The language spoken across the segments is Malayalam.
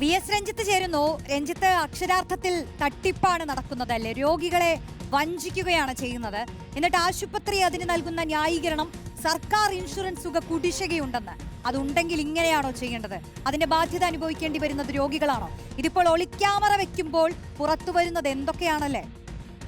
വി.എസ്. രഞ്ജിത്ത് ചേരുന്നു. രഞ്ജിത്ത്, അക്ഷരാർത്ഥത്തിൽ തട്ടിപ്പാണ് നടക്കുന്നതല്ലേ? രോഗികളെ വഞ്ചിക്കുകയാണ് ചെയ്യുന്നത്. എന്നിട്ട് ആശുപത്രി അതിന് നൽകുന്ന ന്യായീകരണം സർക്കാർ ഇൻഷുറൻസ് തുക കുടിശ്ശികയുണ്ടെന്ന്. അതുണ്ടെങ്കിൽ ഇങ്ങനെയാണോ ചെയ്യേണ്ടത്? അതിന്റെ ബാധ്യത അനുഭവിക്കേണ്ടി വരുന്നത് രോഗികളാണോ? ഇതിപ്പോൾ ഒളിക്യാമറ വെക്കുമ്പോൾ പുറത്തു വരുന്നത് എന്തൊക്കെയാണല്ലേ?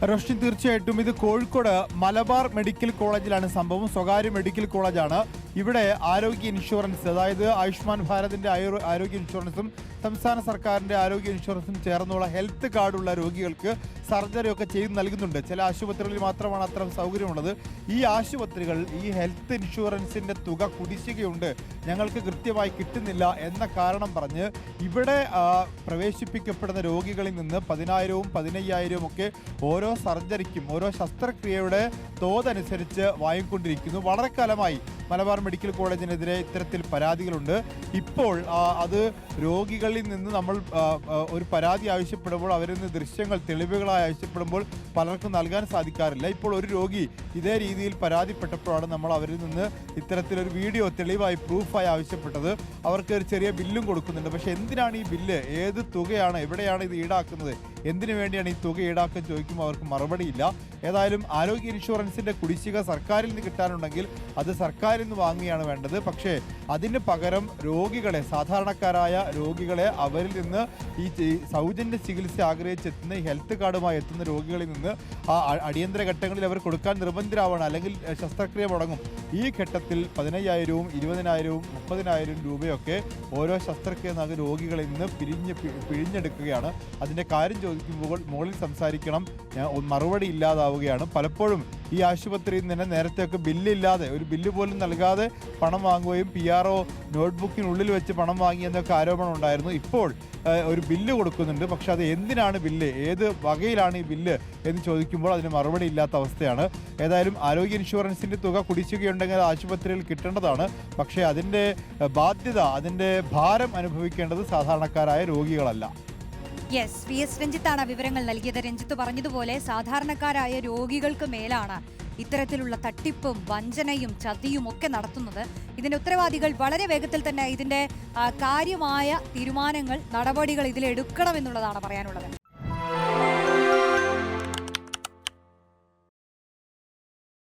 റോഷ്നി, തീർച്ചയായിട്ടും ഇത് കോഴിക്കോട് മലബാർ മെഡിക്കൽ കോളേജിലാണ് സംഭവം. സ്വകാര്യ മെഡിക്കൽ കോളേജാണ്. ഇവിടെ ആരോഗ്യ ഇൻഷുറൻസ്, അതായത് ആയുഷ്മാൻ ഭാരതിന്റെ ആരോഗ്യ ഇൻഷുറൻസും സംസ്ഥാന സർക്കാരിന്റെ ആരോഗ്യ ഇൻഷുറൻസും ചേർന്നുള്ള ഹെൽത്ത് കാർഡുള്ള രോഗികൾക്ക് സർജറി ഒക്കെ ചെയ്ത് നൽകുന്നുണ്ട്. ചില ആശുപത്രികളിൽ മാത്രമാണ് അത്തരം സൗകര്യമുള്ളത്. ഈ ആശുപത്രികൾ ഈ ഹെൽത്ത് ഇൻഷുറൻസിന്റെ തുക കുടിശ്ശികയുണ്ട്, ഞങ്ങൾക്ക് കൃത്യമായി കിട്ടുന്നില്ല എന്ന കാരണം പറഞ്ഞ് ഇവിടെ പ്രവേശിപ്പിക്കപ്പെടുന്ന രോഗികളിൽ നിന്ന് 10,000-വും 15,000-വും ഒക്കെ ഓരോ സർജറിക്കും, ഓരോ ശസ്ത്രക്രിയയുടെ തോതനുസരിച്ച് വാങ്ങിക്കൊണ്ടിരിക്കുന്നു. വളരെ കാലമായി മലബാർ മെഡിക്കൽ കോളേജിനെതിരെ ഇത്തരത്തിൽ പരാതികളുണ്ട്. ഇപ്പോൾ അത് രോഗികളിൽ നിന്ന് നമ്മൾ ഒരു പരാതി ആവശ്യപ്പെടുമ്പോൾ, അവരിൽ നിന്ന് ദൃശ്യങ്ങൾ തെളിവുകളായി ആവശ്യപ്പെടുമ്പോൾ പലർക്കും നൽകാൻ സാധിക്കാറില്ല. ഇപ്പോൾ ഒരു രോഗി ഇതേ രീതിയിൽ പരാതിപ്പെട്ടപ്പോഴാണ് നമ്മൾ അവരിൽ നിന്ന് ഇത്തരത്തിലൊരു വീഡിയോ തെളിവായി, പ്രൂഫായി ആവശ്യപ്പെട്ടത്. അവർക്ക് ഒരു ചെറിയ ബില്ലും കൊടുക്കുന്നുണ്ട്. പക്ഷേ എന്തിനാണ് ഈ ബില്ല്, ഏത് തുകയാണ്, എവിടെയാണ് ഇത് ഈടാക്കുന്നത്, എന്തിനു വേണ്ടിയാണ് ഈ തുക ഈടാക്കാൻ ചോദിക്കുമ്പോൾ അവർക്ക് മറുപടിയില്ല. ഏതായാലും ആരോഗ്യ ഇൻഷുറൻസിന്റെ കുടിശ്ശിക സർക്കാരിൽ നിന്ന് കിട്ടാനുണ്ടെങ്കിൽ അത് സർക്കാരിൽ നിന്ന് വാങ്ങുകയാണ് വേണ്ടത്. പക്ഷേ അതിന് പകരം രോഗികളെ, സാധാരണക്കാരായ രോഗികളെ, അവരിൽ നിന്ന് ഈ സൗജന്യ ചികിത്സ ആഗ്രഹിച്ചെത്തുന്ന ഈ ഹെൽത്ത് കാർഡുമായി എത്തുന്ന രോഗികളിൽ നിന്ന് ആ അടിയന്തര ഘട്ടങ്ങളിൽ അവർ കൊടുക്കാൻ നിർബന്ധിതരാവണം, അല്ലെങ്കിൽ ശസ്ത്രക്രിയ മുടങ്ങും. ഈ ഘട്ടത്തിൽ 15,000-വും 20,000-വും 30,000 രൂപയൊക്കെ ഓരോ ശസ്ത്രക്രിയ രോഗികളിൽ നിന്ന് പിഴിഞ്ഞെടുക്കുകയാണ്. അതിൻ്റെ കാര്യം ചോദിക്കുമ്പോൾ മുകളിൽ സംസാരിക്കണം, മറുപടി ഇല്ലാതാവുകയാണ്. പലപ്പോഴും ഈ ആശുപത്രിയിൽ നിന്ന് നേരത്തെയൊക്കെ ബില്ലില്ലാതെ, ഒരു ബില്ല് പോലും നൽകാതെ പണം വാങ്ങുകയും PRO നോട്ട്ബുക്കിനുള്ളിൽ വെച്ച് പണം വാങ്ങിയെന്നൊക്കെ ആരോപണം ഉണ്ടായിരുന്നു. ഇപ്പോൾ ഒരു ബില്ല് കൊടുക്കുന്നുണ്ട്. പക്ഷെ അത് എന്തിനാണ് ബില്ല്, ഏത് വകയിലാണ് ഈ ബില്ല് എന്ന് ചോദിക്കുമ്പോൾ അതിന് മറുപടി ഇല്ലാത്ത അവസ്ഥയാണ്. ഏതായാലും ആരോഗ്യ ഇൻഷുറൻസിൻ്റെ തുക കുടിശ്ശികയുണ്ടെങ്കിൽ അത് ആശുപത്രിയിൽ കിട്ടേണ്ടതാണ്. പക്ഷേ അതിൻ്റെ ബാധ്യത, അതിൻ്റെ ഭാരം അനുഭവിക്കേണ്ടത് സാധാരണക്കാരായ രോഗികളല്ല. Yes, VS. രഞ്ജിത്താണ് വിവരങ്ങൾ നൽകിയത്. രഞ്ജിത്ത് പറഞ്ഞതുപോലെ സാധാരണക്കാരായ രോഗികൾക്ക് മേലാണ് ഇത്തരത്തിലുള്ള തട്ടിപ്പും വഞ്ചനയും ചതിയും ഒക്കെ നടത്തുന്നത്. ഇതിന്റെ ഉത്തരവാദികൾ വളരെ വേഗത്തിൽ തന്നെ ഇതിന്റെ കാര്യമായ തീരുമാനങ്ങൾ, നടപടികൾ ഇതിലെടുക്കണമെന്നുള്ളതാണ് പറയാനുള്ളത്.